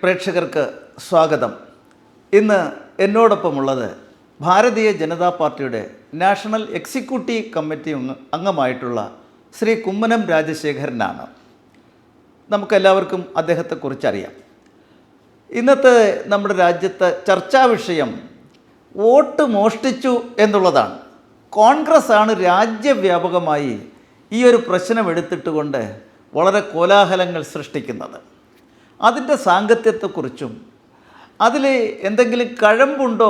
പ്രേക്ഷകർക്ക് സ്വാഗതം. ഇന്ന് എന്നോടൊപ്പമുള്ളത് ഭാരതീയ ജനതാ പാർട്ടിയുടെ നാഷണൽ എക്സിക്യൂട്ടീവ് കമ്മിറ്റി അംഗമായിട്ടുള്ള ശ്രീ കുമ്മനം രാജശേഖരനാണ്. നമുക്കെല്ലാവർക്കും അദ്ദേഹത്തെക്കുറിച്ചറിയാം. ഇന്നത്തെ നമ്മുടെ രാജ്യത്തെ ചർച്ചാ വിഷയം വോട്ട് മോഷ്ടിച്ചു എന്നുള്ളതാണ്. കോൺഗ്രസ് ആണ് രാജ്യവ്യാപകമായി ഈ ഒരു പ്രശ്നം എടുത്തിട്ടുകൊണ്ട് വളരെ കോലാഹലങ്ങൾ സൃഷ്ടിക്കുന്നത്. അതിൻ്റെ സാങ്കത്യത്തെക്കുറിച്ചും അതിൽ എന്തെങ്കിലും കഴമ്പുണ്ടോ,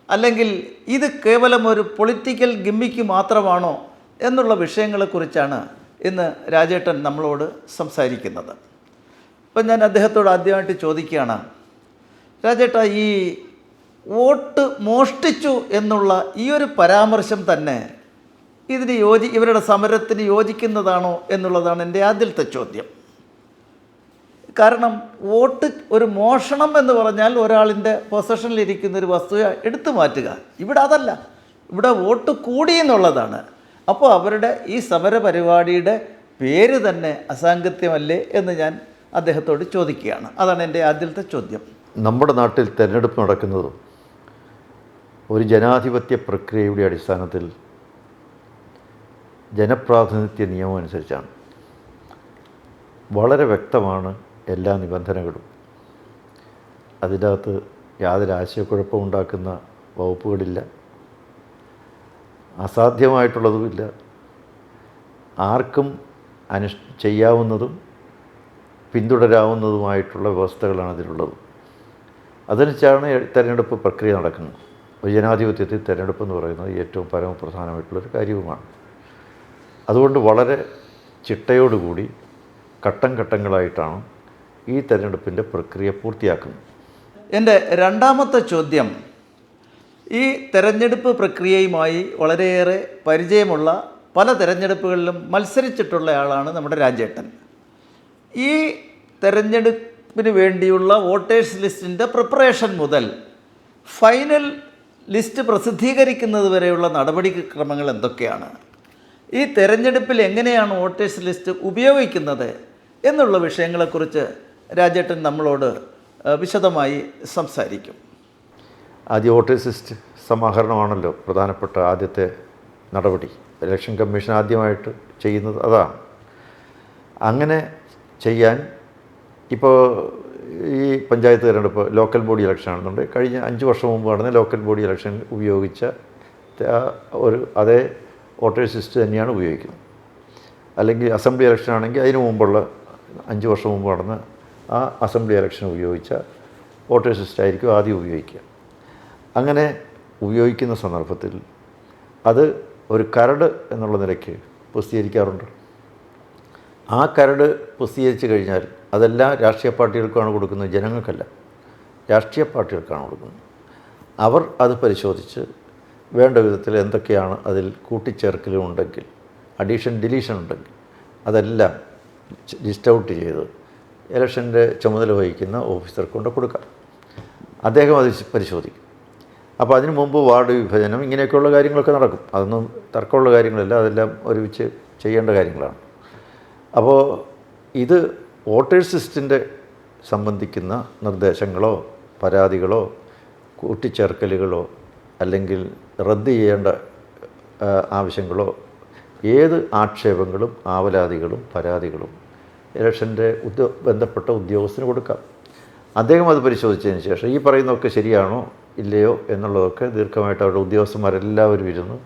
അല്ലെങ്കിൽ ഇത് കേവലം ഒരു പൊളിറ്റിക്കൽ ഗിമ്മിക്ക് മാത്രമാണോ എന്നുള്ള വിഷയങ്ങളെക്കുറിച്ചാണ് ഇന്ന് രാജേട്ടൻ നമ്മളോട് സംസാരിക്കുന്നത്. അപ്പം ഞാൻ അദ്ദേഹത്തോട് ആദ്യമായിട്ട് ചോദിക്കുകയാണ്, രാജേട്ട, ഈ വോട്ട് മോഷ്ടിച്ചു എന്നുള്ള ഈ ഒരു പരാമർശം തന്നെ ഇതിന് ഇവരുടെ സമരത്തിന് യോജിക്കുന്നതാണോ എന്നുള്ളതാണ് എൻ്റെ ആദ്യത്തെ ചോദ്യം. കാരണം വോട്ട് ഒരു മോഷണം എന്ന് പറഞ്ഞാൽ ഒരാളിൻ്റെ പൊസഷനിലിരിക്കുന്ന ഒരു വസ്തു എടുത്തു മാറ്റുക. ഇവിടെ അതല്ല, ഇവിടെ വോട്ട് കൂടി എന്നുള്ളതാണ്. അപ്പോൾ അവരുടെ ഈ സമര പരിപാടിയുടെ പേര് തന്നെ അസാംഗത്യമല്ലേ എന്ന് ഞാൻ അദ്ദേഹത്തോട് ചോദിക്കുകയാണ്. അതാണ് എൻ്റെ ആദ്യത്തെ ചോദ്യം. നമ്മുടെ നാട്ടിൽ തിരഞ്ഞെടുപ്പ് നടക്കുന്നതും ഒരു ജനാധിപത്യ പ്രക്രിയയുടെ അടിസ്ഥാനത്തിൽ ജനപ്രാതിനിധ്യ നിയമം അനുസരിച്ചാണ്. വളരെ വ്യക്തമാണ് എല്ലാ നിബന്ധനകളും. അതിനകത്ത് യാതൊരു ആശയക്കുഴപ്പമുണ്ടാക്കുന്ന വകുപ്പുകളില്ല, അസാധ്യമായിട്ടുള്ളതുമില്ല. ആർക്കും ചെയ്യാവുന്നതും പിന്തുടരാവുന്നതുമായിട്ടുള്ള വ്യവസ്ഥകളാണ് അതിലുള്ളത്. അതനുസരിച്ചാണ് തിരഞ്ഞെടുപ്പ് പ്രക്രിയ നടക്കുന്നത്. ഒരു ജനാധിപത്യത്തിൽ തിരഞ്ഞെടുപ്പ് എന്ന് പറയുന്നത് ഏറ്റവും പരമപ്രധാനമായിട്ടുള്ളൊരു കാര്യവുമാണ്. അതുകൊണ്ട് വളരെ ചിട്ടയോടുകൂടി ഘട്ടം ഘട്ടങ്ങളായിട്ടാണ് ഈ തെരഞ്ഞെടുപ്പിൻ്റെ പ്രക്രിയ പൂർത്തിയാക്കുന്നത്. എൻ്റെ രണ്ടാമത്തെ ചോദ്യം, ഈ തെരഞ്ഞെടുപ്പ് പ്രക്രിയയുമായി വളരെയേറെ പരിചയമുള്ള പല തെരഞ്ഞെടുപ്പുകളിലും മത്സരിച്ചിട്ടുള്ള ആളാണ് നമ്മുടെ രാജേട്ടൻ. ഈ തെരഞ്ഞെടുപ്പിന് വേണ്ടിയുള്ള വോട്ടേഴ്സ് ലിസ്റ്റിൻ്റെ പ്രിപ്പറേഷൻ മുതൽ ഫൈനൽ ലിസ്റ്റ് പ്രസിദ്ധീകരിക്കുന്നത് വരെയുള്ള നടപടിക്രമങ്ങൾ എന്തൊക്കെയാണ്, ഈ തെരഞ്ഞെടുപ്പിൽ എങ്ങനെയാണ് വോട്ടേഴ്സ് ലിസ്റ്റ് ഉപയോഗിക്കുന്നത് എന്നുള്ള വിഷയങ്ങളെക്കുറിച്ച് രാജേട്ടൻ നമ്മളോട് വിശദമായി സംസാരിക്കും. ആദ്യ വോട്ടേഴ്സ് ലിസ്റ്റ് സമാഹരണമാണല്ലോ പ്രധാനപ്പെട്ട ആദ്യത്തെ നടപടി. ഇലക്ഷൻ കമ്മീഷൻ ആദ്യമായിട്ട് ചെയ്യുന്നത് അതാണ്. അങ്ങനെ ചെയ്യാൻ ഇപ്പോൾ ഈ പഞ്ചായത്ത് തിരഞ്ഞെടുപ്പ് ലോക്കൽ ബോഡി ഇലക്ഷൻ ആണെന്നുണ്ടെങ്കിൽ കഴിഞ്ഞ 5 വർഷം മുമ്പ് നടന്ന ലോക്കൽ ബോഡി ഇലക്ഷൻ ഉപയോഗിച്ച അതേ വോട്ടേഴ്സ് ലിസ്റ്റ് തന്നെയാണ് ഉപയോഗിക്കുന്നത്. അല്ലെങ്കിൽ അസംബ്ലി ഇലക്ഷൻ ആണെങ്കിൽ അതിന് മുമ്പുള്ള 5 വർഷം മുമ്പ് നടന്ന ആ അസംബ്ലി ഇലക്ഷൻ ഉപയോഗിച്ച വോട്ടേഴ്സ് ലിസ്റ്റ് ആയിരിക്കും ആദ്യം ഉപയോഗിക്കുക. അങ്ങനെ ഉപയോഗിക്കുന്ന സന്ദർഭത്തിൽ അത് ഒരു കരട് എന്നുള്ള നിലയ്ക്ക് പ്രസിദ്ധീകരിക്കാറുണ്ട്. ആ കരട് പ്രസിദ്ധീകരിച്ച് കഴിഞ്ഞാൽ അതെല്ലാം രാഷ്ട്രീയ പാർട്ടികൾക്കാണ് കൊടുക്കുന്നത്, ജനങ്ങൾക്കല്ല, രാഷ്ട്രീയ പാർട്ടികൾക്കാണ് കൊടുക്കുന്നത്. അവർ അത് പരിശോധിച്ച് വേണ്ട വിധത്തിൽ എന്തൊക്കെയാണ് അതിൽ കൂട്ടിച്ചേർക്കലും ഉണ്ടെങ്കിൽ, അഡീഷൻ ഡിലീഷൻ ഉണ്ടെങ്കിൽ അതെല്ലാം ലിസ്റ്റ് ഔട്ട് ചെയ്ത് ഇലക്ഷൻ്റെ ചുമതല വഹിക്കുന്ന ഓഫീസർക്ക് കൊണ്ട് കൊടുക്കാം. അദ്ദേഹം അത് പരിശോധിക്കും. അപ്പോൾ അതിനു മുമ്പ് വാർഡ് വിഭജനം ഇങ്ങനെയൊക്കെയുള്ള കാര്യങ്ങളൊക്കെ നടക്കും. അതൊന്നും തർക്കമുള്ള കാര്യങ്ങളല്ല, അതെല്ലാം ഒരുമിച്ച് ചെയ്യേണ്ട കാര്യങ്ങളാണ്. അപ്പോൾ ഇത് വോട്ടേഴ്സ് ലിസ്റ്റിൻ്റെ സംബന്ധിക്കുന്ന നിർദ്ദേശങ്ങളോ പരാതികളോ കൂട്ടിച്ചേർക്കലുകളോ അല്ലെങ്കിൽ റദ്ദ് ചെയ്യേണ്ട ആവശ്യങ്ങളോ ഏത് ആക്ഷേപങ്ങളും ആവലാതികളും പരാതികളും ഇലക്ഷൻ്റെ ബന്ധപ്പെട്ട ഉദ്യോഗസ്ഥന് കൊടുക്കാം. അദ്ദേഹം അത് പരിശോധിച്ചതിന് ശേഷം ഈ പറയുന്നതൊക്കെ ശരിയാണോ ഇല്ലയോ എന്നുള്ളതൊക്കെ ദീർഘമായിട്ട് അവരുടെ ഉദ്യോഗസ്ഥന്മാരെല്ലാവരും ഇരുന്ന്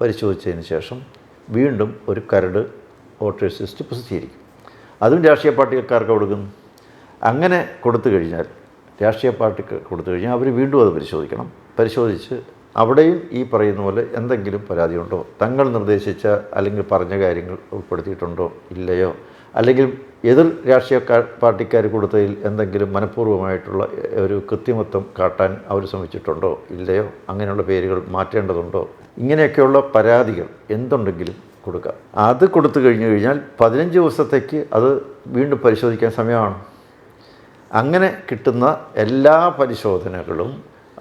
പരിശോധിച്ചതിന് ശേഷം വീണ്ടും ഒരു കരട് വോട്ടേഴ്സ് ലിസ്റ്റ് പ്രസിദ്ധീകരിക്കും. അതും രാഷ്ട്രീയ പാർട്ടിക്കാർക്ക് കൊടുക്കുന്നു. അങ്ങനെ കൊടുത്തു കഴിഞ്ഞാൽ രാഷ്ട്രീയ പാർട്ടിക്ക് കൊടുത്തു കഴിഞ്ഞാൽ അവർ വീണ്ടും അത് പരിശോധിക്കണം. പരിശോധിച്ച് അവിടെയും ഈ പറയുന്ന പോലെ എന്തെങ്കിലും പരാതിയുണ്ടോ, തങ്ങൾ നിർദ്ദേശിച്ച അല്ലെങ്കിൽ പറഞ്ഞ കാര്യങ്ങൾ ഉൾപ്പെടുത്തിയിട്ടുണ്ടോ ഇല്ലയോ, അല്ലെങ്കിൽ എതിർ രാഷ്ട്രീയ പാർട്ടിക്കാർ കൊടുത്തതിൽ എന്തെങ്കിലും മനഃപൂർവ്വമായിട്ടുള്ള ഒരു കൃത്രിമത്വം കാട്ടാൻ അവർ ശ്രമിച്ചിട്ടുണ്ടോ ഇല്ലയോ, അങ്ങനെയുള്ള പേരുകൾ മാറ്റേണ്ടതുണ്ടോ, ഇങ്ങനെയൊക്കെയുള്ള പരാതികൾ എന്തുണ്ടെങ്കിലും കൊടുക്കുക. അത് കൊടുത്തു കഴിഞ്ഞാൽ 15 ദിവസത്തേക്ക് അത് വീണ്ടും പരിശോധിക്കാൻ സമയമാണ്. അങ്ങനെ കിട്ടുന്ന എല്ലാ പരിശോധനകളും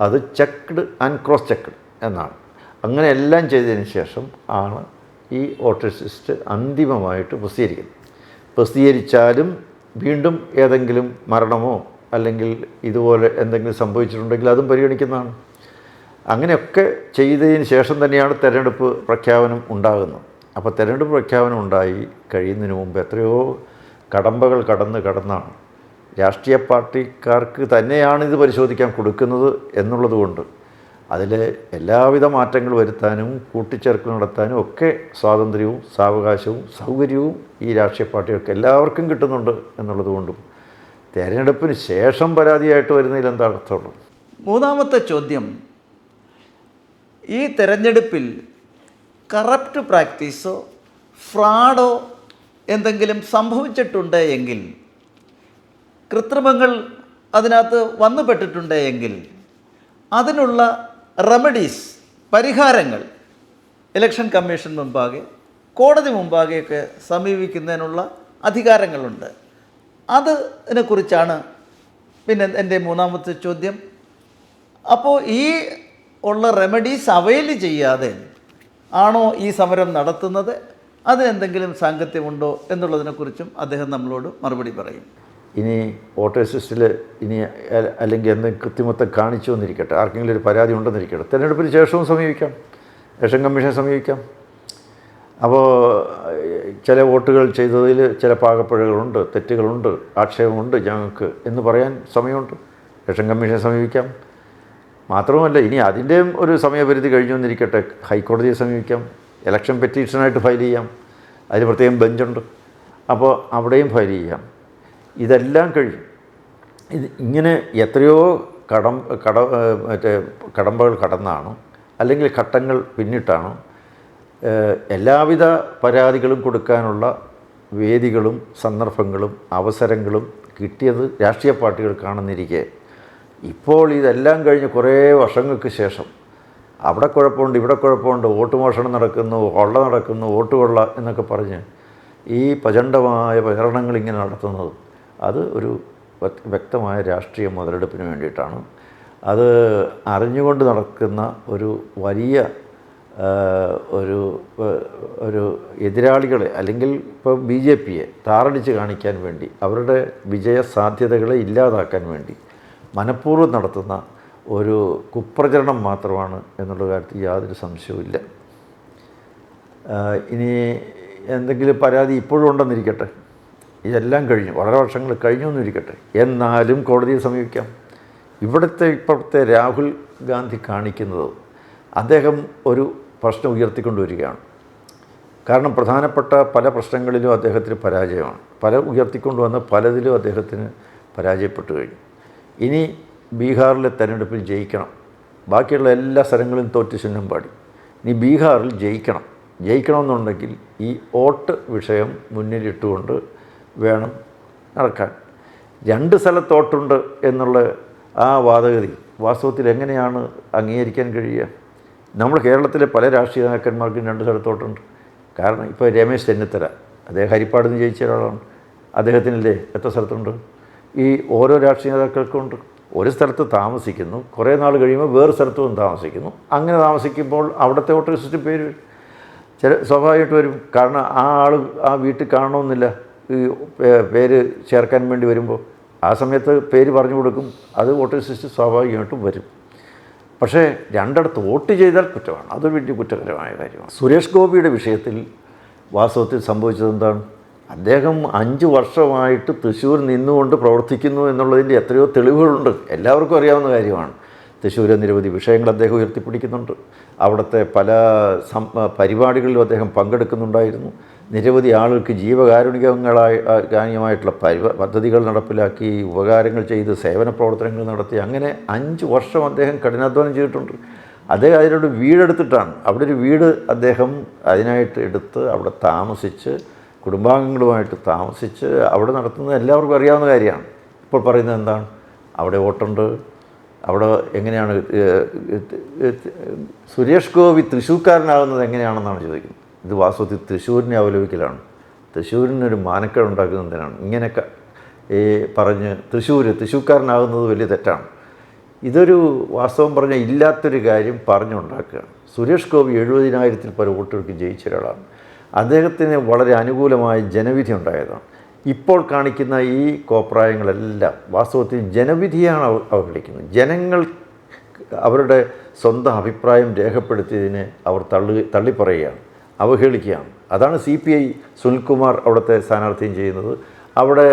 അത് ചെക്ക്ഡ് ആൻഡ് ക്രോസ് ചെക്ക്ഡ് എന്നാണ്. അങ്ങനെ എല്ലാം ചെയ്തതിന് ശേഷം ആണ് ഈ വോട്ടേഴ്സ് ലിസ്റ്റ് അന്തിമമായിട്ട് പ്രസിദ്ധീകരിക്കുന്നത്. പ്രസിദ്ധീകരിച്ചാലും വീണ്ടും ഏതെങ്കിലും മരണമോ അല്ലെങ്കിൽ ഇതുപോലെ എന്തെങ്കിലും സംഭവിച്ചിട്ടുണ്ടെങ്കിൽ അതും പരിഗണിക്കുന്നതാണ്. അങ്ങനെയൊക്കെ ചെയ്തതിന് ശേഷം തന്നെയാണ് തെരഞ്ഞെടുപ്പ് പ്രഖ്യാപനം ഉണ്ടാകുന്നത്. അപ്പോൾ തെരഞ്ഞെടുപ്പ് പ്രഖ്യാപനം ഉണ്ടായി കഴിയുന്നതിന് മുമ്പ് എത്രയോ കടമ്പകൾ കടന്നാണ് രാഷ്ട്രീയ പാർട്ടിക്കാർക്ക് തന്നെയാണ് ഇത് പരിശോധിക്കാൻ കൊടുക്കുന്നത് എന്നുള്ളത് കൊണ്ട് അതിൽ എല്ലാവിധ മാറ്റങ്ങൾ വരുത്താനും കൂട്ടിച്ചേർക്കൽ നടത്താനും ഒക്കെ സ്വാതന്ത്ര്യവും സാവകാശവും സൗകര്യവും ഈ രാഷ്ട്രീയ പാർട്ടികൾക്ക് എല്ലാവർക്കും കിട്ടുന്നുണ്ട് എന്നുള്ളത് കൊണ്ടും തെരഞ്ഞെടുപ്പിന് ശേഷം പരാതിയായിട്ട് വരുന്നതിൽ എന്താ അർത്ഥമുള്ളൂ? മൂന്നാമത്തെ ചോദ്യം, ഈ തെരഞ്ഞെടുപ്പിൽ കറപ്റ്റ് പ്രാക്ടീസോ ഫ്രോഡോ എന്തെങ്കിലും സംഭവിച്ചിട്ടുണ്ട് എങ്കിൽ, കൃത്രിമങ്ങൾ അതിനകത്ത് വന്നുപെട്ടിട്ടുണ്ട് എങ്കിൽ അതിനുള്ള റെമഡീസ്, പരിഹാരങ്ങൾ ഇലക്ഷൻ കമ്മീഷൻ മുമ്പാകെ കോടതി മുമ്പാകെയൊക്കെ സമീപിക്കുന്നതിനുള്ള അധികാരങ്ങളുണ്ട്. അതിനെക്കുറിച്ചാണ് പിന്നെ എൻ്റെ മൂന്നാമത്തെ ചോദ്യം. അപ്പോൾ ഈ ഉള്ള റെമഡീസ് അവൈൽ ചെയ്യാതെ ആണോ ഈ സമരം നടത്തുന്നത്? അതിനെന്തെങ്കിലും സാങ്കത്യമുണ്ടോ എന്നുള്ളതിനെക്കുറിച്ചും അദ്ദേഹം നമ്മളോട് മറുപടി പറയും. ഇനി വോട്ടേഴ്സ് ലിസ്റ്റിൽ ഇനി അല്ലെങ്കിൽ എന്തെങ്കിലും കൃത്രിമത്വം കാണിച്ചു എന്നിരിക്കട്ടെ, ആർക്കെങ്കിലും ഒരു പരാതി ഉണ്ടെന്നിരിക്കട്ടെ, തെരഞ്ഞെടുപ്പിന് ശേഷവും സമീപിക്കാം, ഇലക്ഷൻ കമ്മീഷനെ സമീപിക്കാം. അപ്പോൾ ചില വോട്ടുകൾ ചെയ്തതിൽ ചില പാകപ്പിഴകളുണ്ട്, തെറ്റുകളുണ്ട്, ആക്ഷേപമുണ്ട് ഞങ്ങൾക്ക് എന്ന് പറയാൻ സമയമുണ്ട്, ഇലക്ഷൻ കമ്മീഷനെ സമീപിക്കാം. മാത്രവുമല്ല, ഇനി അതിൻ്റെയും ഒരു സമയപരിധി കഴിഞ്ഞു എന്നിരിക്കട്ടെ, ഹൈക്കോടതിയെ സമീപിക്കാം, ഇലക്ഷൻ പെറ്റീഷനായിട്ട് ഫയൽ ചെയ്യാം, അതിന് പ്രത്യേകം ബെഞ്ചുണ്ട്, അപ്പോൾ അവിടെയും ഫയൽ ചെയ്യാം. ഇതെല്ലാം കഴിയും. ഇങ്ങനെ എത്രയോ കടമ്പകൾ കടന്നാണ്, അല്ലെങ്കിൽ ഘട്ടങ്ങൾ പിന്നിട്ടാണ് എല്ലാവിധ പരാതികളും കൊടുക്കാനുള്ള വേദികളും സന്ദർഭങ്ങളും അവസരങ്ങളും കിട്ടിയത് രാഷ്ട്രീയ പാർട്ടികൾക്കാണെന്നിരിക്കെ, ഇപ്പോൾ ഇതെല്ലാം കഴിഞ്ഞ് കുറേ വർഷങ്ങൾക്ക് ശേഷം അവിടെ കുഴപ്പമുണ്ട്, ഇവിടെ കുഴപ്പമുണ്ട്, വോട്ട് മോഷണം നടക്കുന്നു, കൊള്ള നടക്കുന്നു, വോട്ട് കൊള്ള എന്നൊക്കെ പറഞ്ഞ് ഈ പ്രചണ്ഡമായ പ്രചരണങ്ങൾ ഇങ്ങനെ നടത്തുന്നത് അത് ഒരു വ്യക്തമായ രാഷ്ട്രീയ മുതലെടുപ്പിന് വേണ്ടിയിട്ടാണ്. അത് അറിഞ്ഞുകൊണ്ട് നടക്കുന്ന ഒരു വലിയ ഒരു എതിരാളികളെ, അല്ലെങ്കിൽ ഇപ്പോൾ BJPയെ താറടിച്ച് കാണിക്കാൻ വേണ്ടി, അവരുടെ വിജയ സാധ്യതകളെ ഇല്ലാതാക്കാൻ വേണ്ടി മനഃപൂർവ്വം നടത്തുന്ന ഒരു കുപ്രചരണം മാത്രമാണ് എന്നുള്ള കാര്യത്തിൽ യാതൊരു സംശയവുമില്ല. ഇനി എന്തെങ്കിലും പരാതി ഇപ്പോഴും ഉണ്ടെന്നിരിക്കട്ടെ, ഇതെല്ലാം കഴിഞ്ഞു, വളരെ വർഷങ്ങൾ കഴിഞ്ഞു എന്നിരിക്കട്ടെ, എന്നാലും കോടതിയെ സമീപിക്കാം. ഇപ്പോഴത്തെ രാഹുൽ ഗാന്ധി കാണിക്കുന്നത്, അദ്ദേഹം ഒരു പ്രശ്നം ഉയർത്തിക്കൊണ്ടുവരികയാണ്. കാരണം പ്രധാനപ്പെട്ട പല പ്രശ്നങ്ങളിലും അദ്ദേഹത്തിന് പരാജയമാണ്, ഉയർത്തിക്കൊണ്ടുവന്ന പലതിലും അദ്ദേഹത്തിന് പരാജയപ്പെട്ടു കഴിഞ്ഞു. ഇനി ബീഹാറിലെ തെരഞ്ഞെടുപ്പിൽ ജയിക്കണം, ബാക്കിയുള്ള എല്ലാ സ്ഥലങ്ങളിലും തോറ്റ് ചിഹ്നം പാടി. ഇനി ബീഹാറിൽ ജയിക്കണമെന്നുണ്ടെങ്കിൽ ഈ വോട്ട് വിഷയം മുന്നിലിട്ടുകൊണ്ട് വേണം നടക്കാൻ. 2 സ്ഥലത്ത് വോട്ടുണ്ട് എന്നുള്ള ആ വാദഗതി വാസ്തവത്തിൽ എങ്ങനെയാണ് അംഗീകരിക്കാൻ കഴിയുക? നമ്മൾ കേരളത്തിലെ പല രാഷ്ട്രീയ നേതാക്കന്മാർക്കും 2 സ്ഥലത്ത് വോട്ടുണ്ട്. കാരണം ഇപ്പോൾ രമേശ് ചെന്നിത്തല, അദ്ദേഹം ഹരിപ്പാട് നിന്ന് ജയിച്ച ഒരാളാണ്, അദ്ദേഹത്തിനല്ലേ എത്ര സ്ഥലത്തുണ്ട്? ഈ ഓരോ രാഷ്ട്രീയ നേതാക്കൾക്കുണ്ട്. ഒരു സ്ഥലത്ത് താമസിക്കുന്നു, കുറേ നാൾ കഴിയുമ്പോൾ വേറെ സ്ഥലത്ത് വന്ന് താമസിക്കുന്നു. അങ്ങനെ താമസിക്കുമ്പോൾ അവിടുത്തെ വോട്ടർ ലിസ്റ്റിൽ പേര് സ്വാഭാവികമായിട്ട് വരും. കാരണം ആ ആൾ ആ വീട്ടിൽ കാണണമെന്നില്ല ഈ പേര് ചേർക്കാൻ വേണ്ടി വരുമ്പോൾ, ആ സമയത്ത് പേര് പറഞ്ഞു കൊടുക്കും, അത് വോട്ടർ ലിസ്റ്റ് സ്വാഭാവികമായിട്ടും വരും. പക്ഷേ 2 വോട്ട് ചെയ്താൽ കുറ്റമാണ്, അതൊരു വലിയ കുറ്റകരമായ കാര്യമാണ്. സുരേഷ് ഗോപിയുടെ വിഷയത്തിൽ വാസ്തവത്തിൽ സംഭവിച്ചത് എന്താണ്? അദ്ദേഹം 5 വർഷമായിട്ട് തൃശ്ശൂർ നിന്നുകൊണ്ട് പ്രവർത്തിക്കുന്നു എന്നുള്ളതിൻ്റെ എത്രയോ തെളിവുകളുണ്ട്, എല്ലാവർക്കും അറിയാവുന്ന കാര്യമാണ്. തൃശ്ശൂരെ നിരവധി വിഷയങ്ങൾ അദ്ദേഹം ഉയർത്തിപ്പിടിക്കുന്നുണ്ട്, അവിടുത്തെ പല പരിപാടികളിലും അദ്ദേഹം പങ്കെടുക്കുന്നുണ്ടായിരുന്നു, നിരവധി ആളുകൾക്ക് ജീവകാരുണ്യമായിട്ടുള്ള പദ്ധതികൾ നടപ്പിലാക്കി, ഉപകാരങ്ങൾ ചെയ്ത് സേവന പ്രവർത്തനങ്ങൾ നടത്തി. അങ്ങനെ 5 വർഷം അദ്ദേഹം കഠിനാധ്വാനം ചെയ്തിട്ടുണ്ട്. അദ്ദേഹം അതിനോട് വീടെടുത്തിട്ടാണ്, അവിടെ ഒരു വീട് അദ്ദേഹം അതിനായിട്ട് എടുത്ത് അവിടെ താമസിച്ച് കുടുംബാംഗങ്ങളുമായിട്ട് താമസിച്ച് അവിടെ നടത്തുന്നത് എല്ലാവർക്കും അറിയാവുന്ന കാര്യമാണ്. ഇപ്പോൾ പറയുന്നത് എന്താണ്? അവിടെ വോട്ടുണ്ട്, അവിടെ എങ്ങനെയാണ് സുരേഷ് ഗോപി തൃശ്ശൂർക്കാരനാകുന്നത് എങ്ങനെയാണെന്നാണ് ചോദിക്കുന്നത്. ഇത് വാസ്തവത്തിൽ തൃശ്ശൂരിനെ അവലോകിക്കലാണ്. തൃശ്ശൂരിനൊരു മാനക്കേട് ഉണ്ടാക്കുന്നതിനാണ് ഇങ്ങനെയൊക്കെ പറഞ്ഞ് തൃശ്ശൂർക്കാരനാകുന്നത് വലിയ തെറ്റാണ്. ഇതൊരു വാസ്തവം പറഞ്ഞാൽ ഇല്ലാത്തൊരു കാര്യം പറഞ്ഞുണ്ടാക്കുകയാണ്. സുരേഷ് ഗോപി 70,000-ൽ പല വോട്ടുകൾക്ക് ജയിച്ച ഒരാളാണ്. അദ്ദേഹത്തിന് വളരെ അനുകൂലമായ ജനവിധി ഉണ്ടായതാണ്. ഇപ്പോൾ കാണിക്കുന്ന ഈ കോപ്രായങ്ങളെല്ലാം വാസ്തവത്തിൽ ജനവിധിയാണ് അവഗണിക്കുന്നത്. ജനങ്ങൾ അവരുടെ സ്വന്തം അഭിപ്രായം രേഖപ്പെടുത്തിയതിനെ അവർ തള്ളിപ്പറയുകയാണ്, അവഹേളിക്കുകയാണ്. അതാണ് CPI സുനിൽകുമാർ അവിടുത്തെ സ്ഥാനാർത്ഥിയും ചെയ്യുന്നത്, അവിടെ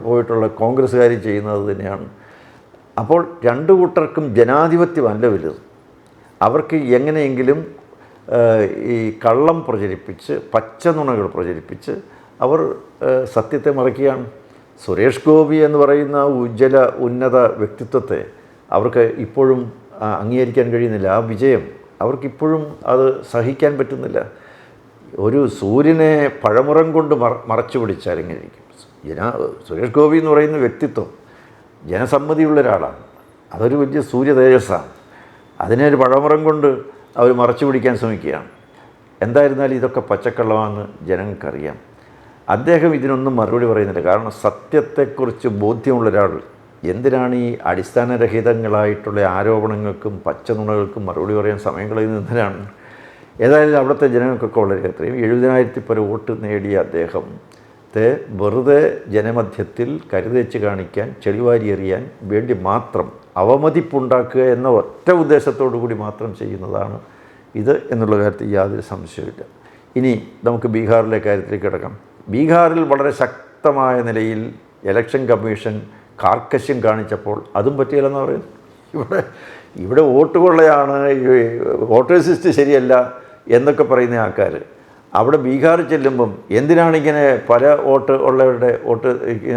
പോയിട്ടുള്ള കോൺഗ്രസ്സുകാരും ചെയ്യുന്നത് തന്നെയാണ്. അപ്പോൾ രണ്ടു കൂട്ടർക്കും ജനാധിപത്യമല്ല വലുത്. അവർക്ക് എങ്ങനെയെങ്കിലും ഈ കള്ളം പ്രചരിപ്പിച്ച്, പച്ചനുണകൾ പ്രചരിപ്പിച്ച് അവർ സത്യത്തെ മറയ്ക്കുകയാണ്. സുരേഷ് ഗോപി എന്ന് പറയുന്ന ഉജ്ജ്വല ഉന്നത വ്യക്തിത്വത്തെ അവർക്ക് ഇപ്പോഴും അംഗീകരിക്കാൻ കഴിയുന്നില്ല. ആ വിജയം അവർക്കിപ്പോഴും അത് സഹിക്കാൻ പറ്റുന്നില്ല. ഒരു സൂര്യനെ പഴമുറം കൊണ്ട് മറച്ചു പിടിച്ചാൽ എങ്ങനെയിരിക്കും? സുരേഷ് ഗോപി എന്ന് പറയുന്ന വ്യക്തിത്വം ജനസമ്മതിയുള്ള ഒരാളാണ്. അതൊരു വലിയ സൂര്യ തേജസ്സാണ്. അതിനെ ഒരു പഴമുറം കൊണ്ട് അവർ മറച്ചു പിടിക്കാൻ ശ്രമിക്കുകയാണ്. എന്തായിരുന്നാലും ഇതൊക്കെ പച്ചക്കള്ളമാണെന്ന് ജനങ്ങൾക്കറിയാം. അദ്ദേഹം ഇതിനൊന്നും മറുപടി പറയുന്നില്ല. കാരണം സത്യത്തെക്കുറിച്ച് ബോധ്യമുള്ള ഒരാൾ എന്തിനാണ് ഈ അടിസ്ഥാനരഹിതങ്ങളായിട്ടുള്ള ആരോപണങ്ങൾക്കും പച്ചനുണകൾക്കും മറുപടി പറയാൻ സമയം കളയുന്നത്? എന്തിനാണ്? ഏതായാലും അവിടുത്തെ ജനങ്ങൾക്കൊക്കെ വളരെ എത്രയും 70,000 പേർ വോട്ട് നേടിയ അദ്ദേഹത്തെ വെറുതെ ജനമധ്യത്തിൽ കരുതേച്ച് കാണിക്കാൻ, ചെളിവാരി എറിയാൻ വേണ്ടി മാത്രം അവമതിപ്പുണ്ടാക്കുക എന്ന ഒറ്റ ഉദ്ദേശത്തോടു കൂടി മാത്രം ചെയ്യുന്നതാണ് ഇത് എന്നുള്ള കാര്യത്തിൽ യാതൊരു സംശയമില്ല. ഇനി നമുക്ക് ബീഹാറിലെ കാര്യത്തിലേക്ക് കിടക്കാം. ബീഹാറിൽ വളരെ ശക്തമായ നിലയിൽ ഇലക്ഷൻ കമ്മീഷൻ കാർക്കശ്യം കാണിച്ചപ്പോൾ അതും പറ്റിയില്ലെന്ന് പറയും. ഇവിടെ വോട്ട് കൊള്ളയാണ്, വോട്ടേഴ്സ് ലിസ്റ്റ് ശരിയല്ല എന്നൊക്കെ പറയുന്ന ആൾക്കാർ അവിടെ ബീഹാറിൽ ചെല്ലുമ്പം എന്തിനാണിങ്ങനെ പല വോട്ട് ഉള്ളവരുടെ വോട്ട്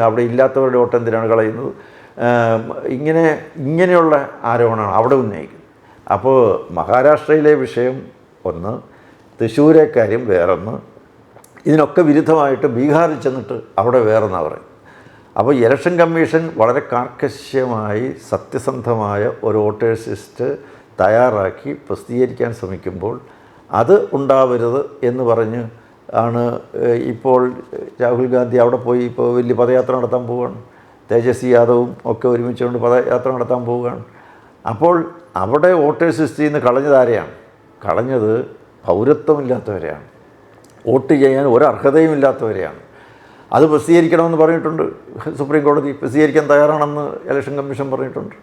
അവിടെ ഇല്ലാത്തവരുടെ വോട്ട് എന്തിനാണ് കളയുന്നത്? ഇങ്ങനെയുള്ള ആരോപണമാണ് അവിടെ ഉന്നയിക്കുന്നത്. അപ്പോൾ മഹാരാഷ്ട്രയിലെ വിഷയം ഒന്ന്, തൃശ്ശൂരെ കാര്യം വേറൊന്ന്, ഇതിനൊക്കെ വിരുദ്ധമായിട്ട് ബീഹാറിൽ ചെന്നിട്ട് അവിടെ വേറെന്നാണ് പറയും. അപ്പോൾ ഇലക്ഷൻ കമ്മീഷൻ വളരെ കാർക്കശ്യമായി സത്യസന്ധമായ ഒരു വോട്ടേഴ്സ് ലിസ്റ്റ് തയ്യാറാക്കി പ്രസിദ്ധീകരിക്കാൻ ശ്രമിക്കുമ്പോൾ അത് ഉണ്ടാവരുത് എന്ന് പറഞ്ഞ് ആണ് ഇപ്പോൾ രാഹുൽ ഗാന്ധി അവിടെ പോയി ഇപ്പോൾ വലിയ പദയാത്ര നടത്താൻ പോവുകയാണ്. തേജസ്വി യാദവും ഒക്കെ ഒരുമിച്ചുകൊണ്ട് പദയാത്ര നടത്താൻ പോവുകയാണ്. അപ്പോൾ അവിടെ വോട്ടേഴ്സ് ലിസ്റ്റിൽ നിന്ന് കളഞ്ഞതാരെയാണ്? കളഞ്ഞത് പൗരത്വമില്ലാത്തവരെയാണ്, വോട്ട് ചെയ്യാൻ ഒരർഹതയും ഇല്ലാത്തവരെയാണ്. അത് പ്രസിദ്ധീകരിക്കണമെന്ന് പറഞ്ഞിട്ടുണ്ട് സുപ്രീം കോടതി. പ്രസിദ്ധീകരിക്കാൻ തയ്യാറാണെന്ന് ഇലക്ഷൻ കമ്മീഷൻ പറഞ്ഞിട്ടുണ്ട്.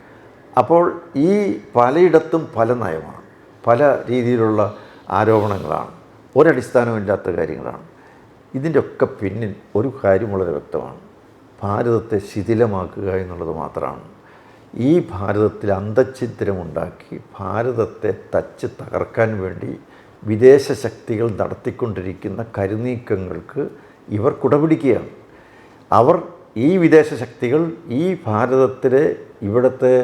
അപ്പോൾ ഈ പലയിടത്തും പല നയമാണ്, പല രീതിയിലുള്ള ആരോപണങ്ങളാണ്, ഒരടിസ്ഥാനമില്ലാത്ത കാര്യങ്ങളാണ്. ഇതിൻ്റെയൊക്കെ പിന്നിൽ ഒരു കാര്യം വളരെ വ്യക്തമാണ്. ഭാരതത്തെ ശിഥിലമാക്കുക എന്നുള്ളത് മാത്രമാണ്. ഈ ഭാരതത്തിൽ അന്തഛിദ്രമുണ്ടാക്കി ഭാരതത്തെ തച്ച് തകർക്കാൻ വേണ്ടി വിദേശ ശക്തികൾ നടത്തിക്കൊണ്ടിരിക്കുന്ന കരുനീക്കങ്ങൾക്ക് ഇവർ കുടപിടിക്കുകയാണ്. അവർ ഈ വിദേശ ശക്തികൾ ഈ ഭാരതത്തിലെ ഇവിടുത്തെ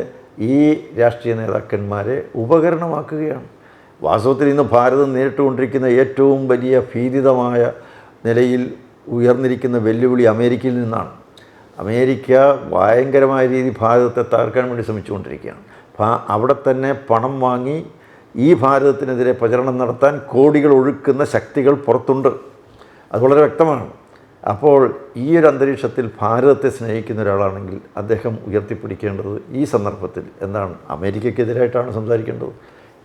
ഈ രാഷ്ട്രീയ നേതാക്കന്മാരെ ഉപകരണമാക്കുകയാണ്. വാസ്തവത്തിൽ ഇന്ന് ഭാരതം നേരിട്ടുകൊണ്ടിരിക്കുന്ന ഏറ്റവും വലിയ ഭീതിതമായ നിലയിൽ ഉയർന്നിരിക്കുന്ന വെല്ലുവിളി അമേരിക്കയിൽ നിന്നാണ്. അമേരിക്ക ഭയങ്കരമായ രീതി ഭാരതത്തെ തകർക്കാൻ വേണ്ടി ശ്രമിച്ചുകൊണ്ടിരിക്കുകയാണ്. അവിടെ തന്നെ പണം വാങ്ങി ഈ ഭാരതത്തിനെതിരെ പ്രചരണം നടത്താൻ കോടികൾ ഒഴുക്കുന്ന ശക്തികൾ പുറത്തുണ്ട്. അത് വളരെ വ്യക്തമാണ്. അപ്പോൾ ഈ ഒരു അന്തരീക്ഷത്തിൽ ഭാരതത്തെ സ്നേഹിക്കുന്ന ഒരാളാണെങ്കിൽ അദ്ദേഹം ഉയർത്തിപ്പിടിക്കേണ്ടത് ഈ സന്ദർഭത്തിൽ എന്താണ്? അമേരിക്കയ്ക്കെതിരായിട്ടാണ് സംസാരിക്കേണ്ടത്.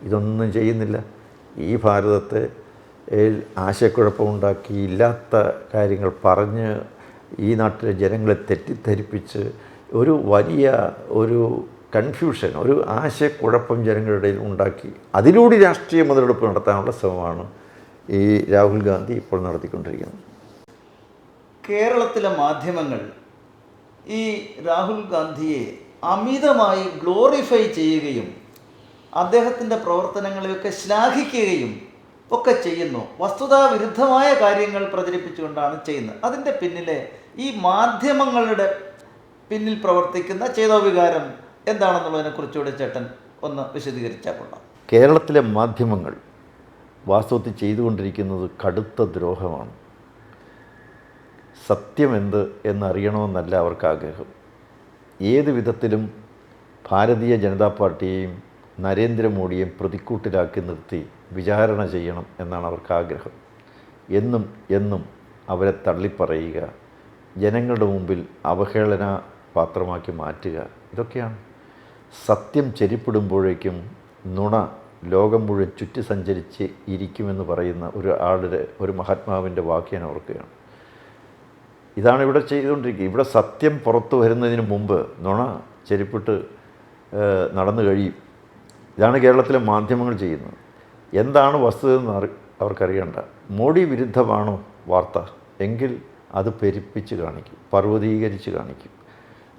ഇതൊന്നും ചെയ്യുന്നില്ല. ഈ ഭാരതത്തെ ആശയക്കുഴപ്പമുണ്ടാക്കി ഇല്ലാത്ത കാര്യങ്ങൾ പറഞ്ഞ് ഈ നാട്ടിലെ ജനങ്ങളെ തെറ്റിദ്ധരിപ്പിച്ച് ഒരു വലിയ ഒരു കൺഫ്യൂഷൻ, ഒരു ആശയക്കുഴപ്പം ജനങ്ങളുടെ ഇടയിൽ ഉണ്ടാക്കി അതിലൂടെ രാഷ്ട്രീയ മുതലെടുപ്പ് നടത്താനുള്ള ശ്രമമാണ് ഈ രാഹുൽ ഗാന്ധി ഇപ്പോൾ നടത്തിക്കൊണ്ടിരിക്കുന്നത്. കേരളത്തിലെ മാധ്യമങ്ങൾ ഈ രാഹുൽ ഗാന്ധിയെ അമിതമായി ഗ്ലോറിഫൈ ചെയ്യുകയും അദ്ദേഹത്തിൻ്റെ പ്രവർത്തനങ്ങളെയൊക്കെ ശ്ലാഘിക്കുകയും ഒക്കെ ചെയ്യുന്നു. വസ്തുതാവിരുദ്ധമായ കാര്യങ്ങൾ പ്രചരിപ്പിച്ചുകൊണ്ടാണ് ചെയ്യുന്നത്. അതിൻ്റെ പിന്നിലെ ഈ മാധ്യമങ്ങളുടെ പിന്നിൽ പ്രവർത്തിക്കുന്ന ചേതോവികാരം എന്താണെന്നുള്ളതിനെക്കുറിച്ചുകൂടെ ചേട്ടൻ ഒന്ന് വിശദീകരിച്ചാൽ കൊള്ളാം. കേരളത്തിലെ മാധ്യമങ്ങൾ വാസ്തവത്തിൽ ചെയ്തുകൊണ്ടിരിക്കുന്നത് കടുത്ത ദ്രോഹമാണ്. സത്യമെന്ത് എന്നറിയണമെന്നല്ല അവർക്ക് ആഗ്രഹം. ഏത് വിധത്തിലും ഭാരതീയ ജനതാ പാർട്ടിയെയും നരേന്ദ്രമോദിയെയും പ്രതിക്കൂട്ടിലാക്കി നിർത്തി വിചാരണ ചെയ്യണം എന്നാണ് അവർക്ക് ആഗ്രഹം. എന്നും എന്നും അവരെ തള്ളിപ്പറയുക, ജനങ്ങളുടെ മുമ്പിൽ അവഹേളന പാത്രമാക്കി മാറ്റുക, ഇതൊക്കെയാണ്. സത്യം ചെരിപ്പിടുമ്പോഴേക്കും നുണ ലോകം മുഴുവൻ ചുറ്റി സഞ്ചരിച്ച് ഇരിക്കുമെന്ന് പറയുന്ന ഒരു മഹാത്മാവിൻ്റെ വാക്ക് ഞാൻ ഓർക്കുകയാണ്. ഇതാണ് ഇവിടെ ചെയ്തുകൊണ്ടിരിക്കുക. ഇവിടെ സത്യം പുറത്തു വരുന്നതിന് മുമ്പ് നുണ ചെരിപ്പിട്ട് നടന്നു കഴിയും. ഇതാണ് കേരളത്തിലെ മാധ്യമങ്ങൾ ചെയ്യുന്നത്. എന്താണ് വസ്തുതയെന്ന് അവർക്കറിയണ്ട. മോഡി വിരുദ്ധമാണോ വാർത്ത എങ്കിൽ അത് പെരുപ്പിച്ച് കാണിക്കും, പർവ്വതീകരിച്ച് കാണിക്കും.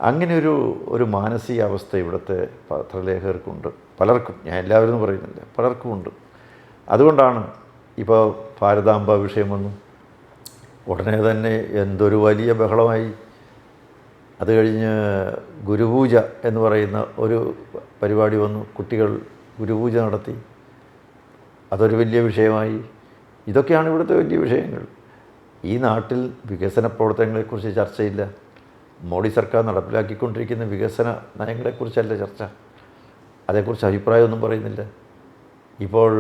അങ്ങനെ ഒരു മാനസികാവസ്ഥ ഇവിടുത്തെ പത്രലേഖകർക്കുണ്ട്. പലർക്കും, ഞാൻ എല്ലാവരും പറയുന്നില്ല, പലർക്കുമുണ്ട്. അതുകൊണ്ടാണ് ഇപ്പോൾ ഭാരതാംബ വിഷയം വന്നു, ഉടനെ തന്നെ എന്തൊരു വലിയ ബഹളമായി. അത് കഴിഞ്ഞ് ഗുരുപൂജ എന്ന് പറയുന്ന ഒരു പരിപാടി വന്നു, കുട്ടികൾ ഗുരുപൂജ നടത്തി, അതൊരു വലിയ വിഷയമായി. ഇതൊക്കെയാണ് ഇവിടുത്തെ വലിയ വിഷയങ്ങൾ. ഈ നാട്ടിൽ വികസന പ്രവർത്തനങ്ങളെക്കുറിച്ച് ചർച്ചയില്ല. മോഡി സർക്കാർ നടപ്പിലാക്കിക്കൊണ്ടിരിക്കുന്ന വികസന നയങ്ങളെക്കുറിച്ചല്ല ചർച്ച. അതേക്കുറിച്ച് അഭിപ്രായമൊന്നും പറയുന്നില്ല. ഇപ്പോൾ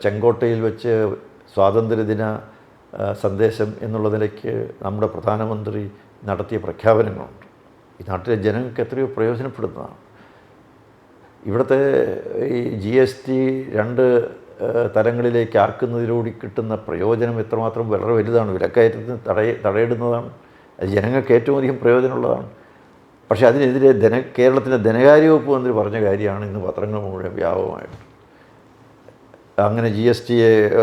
ചെങ്കോട്ടയിൽ വെച്ച് സ്വാതന്ത്ര്യദിന സന്ദേശം എന്നുള്ള നിലയ്ക്ക് നമ്മുടെ പ്രധാനമന്ത്രി നടത്തിയ പ്രഖ്യാപനങ്ങളുണ്ട്. ഈ നാട്ടിലെ ജനങ്ങൾക്ക് എത്രയോ പ്രയോജനപ്പെടുന്നതാണ്. ഇവിടുത്തെ ഈ GST 2 തലങ്ങളിലേക്ക് ആക്കുന്നതിലൂടെ കിട്ടുന്ന പ്രയോജനം എത്രമാത്രം വളരെ വലുതാണ്. വിലക്കയറ്റത്തിന് തടയിടുന്നതാണ്. അത് ജനങ്ങൾക്ക് ഏറ്റവും അധികം പ്രയോജനമുള്ളതാണ്. പക്ഷേ അതിനെതിരെ കേരളത്തിൻ്റെ ധനകാര്യ വകുപ്പ് മന്ത്രി പറഞ്ഞ കാര്യമാണ് ഇന്ന് പത്രങ്ങൾ മുഴുവൻ വ്യാപകമായിട്ട്. അങ്ങനെ GST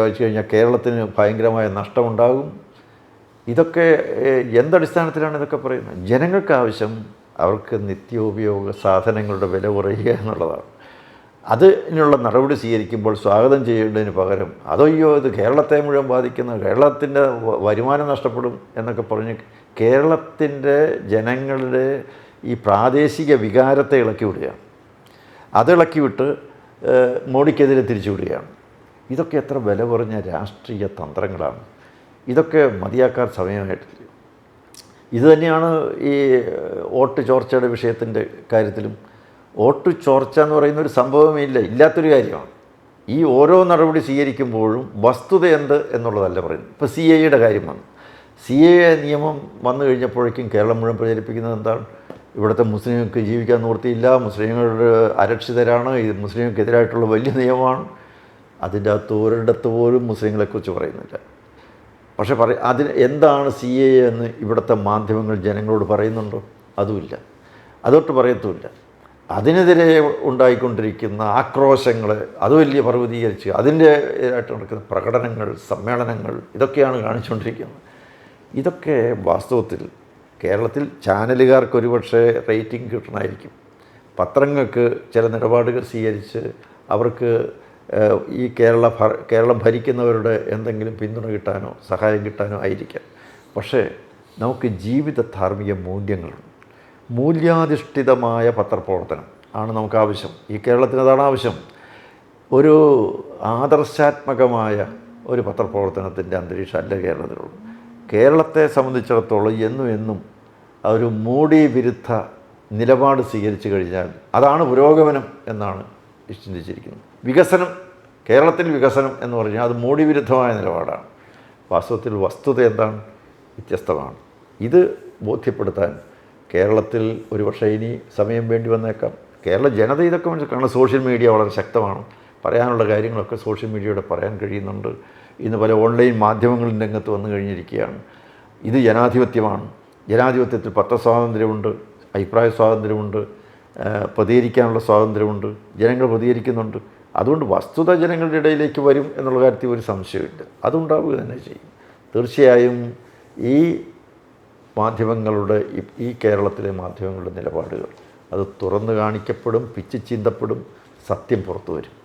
വെച്ച് കഴിഞ്ഞാൽ കേരളത്തിന് ഭയങ്കരമായ നഷ്ടമുണ്ടാകും. ഇതൊക്കെ എന്തടിസ്ഥാനത്തിലാണ് ഇതൊക്കെ പറയുന്നത്? ജനങ്ങൾക്ക് ആവശ്യം അവർക്ക് നിത്യോപയോഗ സാധനങ്ങളുടെ വില കുറയുക എന്നുള്ളതാണ്. അതിനുള്ള നടപടി സ്വീകരിക്കുമ്പോൾ സ്വാഗതം ചെയ്യേണ്ടതിന് പകരം അതൊയ്യോ ഇത് കേരളത്തെ മുഴുവൻ ബാധിക്കുന്ന, കേരളത്തിൻ്റെ വരുമാനം നഷ്ടപ്പെടും എന്നൊക്കെ പറഞ്ഞ് കേരളത്തിൻ്റെ ജനങ്ങളുടെ ഈ പ്രാദേശിക വികാരത്തെ ഇളക്കി വിടുകയാണ്. അതിളക്കി വിട്ട് മോഡിക്കെതിരെ തിരിച്ചു വിടുകയാണ്. ഇതൊക്കെ എത്ര വില കുറഞ്ഞ രാഷ്ട്രീയ തന്ത്രങ്ങളാണ്. ഇതൊക്കെ മതിയാക്കാൻ സമയമായിട്ടില്ല. ഇതുതന്നെയാണ് ഈ വോട്ട് ചോർച്ചയുടെ വിഷയത്തിൻ്റെ കാര്യത്തിലും. വോട്ട് ചോർച്ച എന്ന് പറയുന്ന ഒരു സംഭവമേ ഇല്ലാത്തൊരു കാര്യമാണ്. ഈ ഓരോ നടപടി സ്വീകരിക്കുമ്പോഴും വസ്തുത എന്ത് എന്നുള്ളതല്ല പറയുന്നത്. ഇപ്പോൾ CAA കാര്യം വന്നു. CAA നിയമം വന്നു കഴിഞ്ഞപ്പോഴേക്കും കേരളം മുഴുവൻ പ്രചരിപ്പിക്കുന്നത് എന്താണ്? ഇവിടുത്തെ മുസ്ലിങ്ങൾക്ക് ജീവിക്കാൻ നിവൃത്തിയില്ല, മുസ്ലിങ്ങളുടെ അരക്ഷിതരാണ്, ഇത് മുസ്ലിങ്ങൾക്കെതിരായിട്ടുള്ള വലിയ നിയമമാണ്. അതിൻ്റെ അകത്ത് ഒരിടത്ത് പോലും മുസ്ലിങ്ങളെക്കുറിച്ച് പറയുന്നില്ല. പക്ഷേ അതിന് എന്താണ് CAA എന്ന് ഇവിടുത്തെ മാധ്യമങ്ങൾ ജനങ്ങളോട് പറയുന്നുണ്ടോ? അതുമില്ല, അതൊട്ട് പറയത്തുമില്ല. അതിനെതിരെ ഉണ്ടായിക്കൊണ്ടിരിക്കുന്ന ആക്രോശങ്ങൾ അത് വലിയ പർവ്വതീകരിച്ച് അതിൻ്റെ ആയിട്ട് നടക്കുന്ന പ്രകടനങ്ങൾ, സമ്മേളനങ്ങൾ, ഇതൊക്കെയാണ് കാണിച്ചുകൊണ്ടിരിക്കുന്നത്. ഇതൊക്കെ വാസ്തവത്തിൽ കേരളത്തിൽ ചാനലുകാർക്ക് ഒരുപക്ഷെ റേറ്റിംഗ് കിട്ടണമായിരിക്കും. പത്രങ്ങൾക്ക് ചില നിലപാടുകൾ സ്വീകരിച്ച് അവർക്ക് ഈ കേരളം ഭരിക്കുന്നവരുടെ എന്തെങ്കിലും പിന്തുണ കിട്ടാനോ സഹായം കിട്ടാനോ ആയിരിക്കാം. പക്ഷേ നമുക്ക് ജീവിത ധാർമ്മിക മൂല്യങ്ങളുണ്ട്. മൂല്യാധിഷ്ഠിതമായ പത്രപ്രവർത്തനം ആണ് നമുക്ക് ആവശ്യം. ഈ കേരളത്തിന് അതാണ് ആവശ്യം. ഒരു ആദർശാത്മകമായ ഒരു പത്രപ്രവർത്തനത്തിൻ്റെ അന്തരീക്ഷം അല്ല കേരളത്തിലുള്ളൂ. കേരളത്തെ സംബന്ധിച്ചിടത്തോളം എന്നും ഒരു മോഡി വിരുദ്ധ നിലപാട് സ്വീകരിച്ചു കഴിഞ്ഞാൽ അതാണ് പുരോഗമനം എന്നാണ് ചിന്തിച്ചിരിക്കുന്നത്. വികസനം, കേരളത്തിൽ വികസനം എന്ന് പറഞ്ഞാൽ അത് മോഡി വിരുദ്ധമായ നിലപാടാണ്. വാസ്തവത്തിൽ വസ്തുത എന്താണ്? വ്യത്യസ്തമാണ്. ഇത് ബോധ്യപ്പെടുത്താൻ കേരളത്തിൽ ഒരുപക്ഷെ ഇനി സമയം വേണ്ടി വന്നേക്കാം. കേരള ജനത ഇതൊക്കെ മനസ്സിലാക്കണം. സോഷ്യൽ മീഡിയ വളരെ ശക്തമാണ്. പറയാനുള്ള കാര്യങ്ങളൊക്കെ സോഷ്യൽ മീഡിയയുടെ പറയാൻ കഴിയുന്നുണ്ട്. ഇന്ന് പല ഓൺലൈൻ മാധ്യമങ്ങളും രംഗത്ത് വന്നു കഴിഞ്ഞിരിക്കുകയാണ്. ഇത് ജനാധിപത്യമാണ്. ജനാധിപത്യത്തിൽ പത്രസ്വാതന്ത്ര്യമുണ്ട്, അഭിപ്രായ സ്വാതന്ത്ര്യമുണ്ട്, പ്രതികരിക്കാനുള്ള സ്വാതന്ത്ര്യമുണ്ട്. ജനങ്ങൾ പ്രതികരിക്കുന്നുണ്ട്. അതുകൊണ്ട് വസ്തുത ജനങ്ങളുടെ ഇടയിലേക്ക് വരും എന്നുള്ള കാര്യത്തിൽ ഒരു സംശയമില്ല. അതുണ്ടാവുക തന്നെ ചെയ്യും. തീർച്ചയായും ഈ മാധ്യമങ്ങളുടെ ഈ കേരളത്തിലെ മാധ്യമങ്ങളുടെ നിലപാടുകൾ അത് തുറന്നു കാണിക്കപ്പെടും, പിച്ച് ചീന്തപ്പെടും, സത്യം പുറത്തു വരും.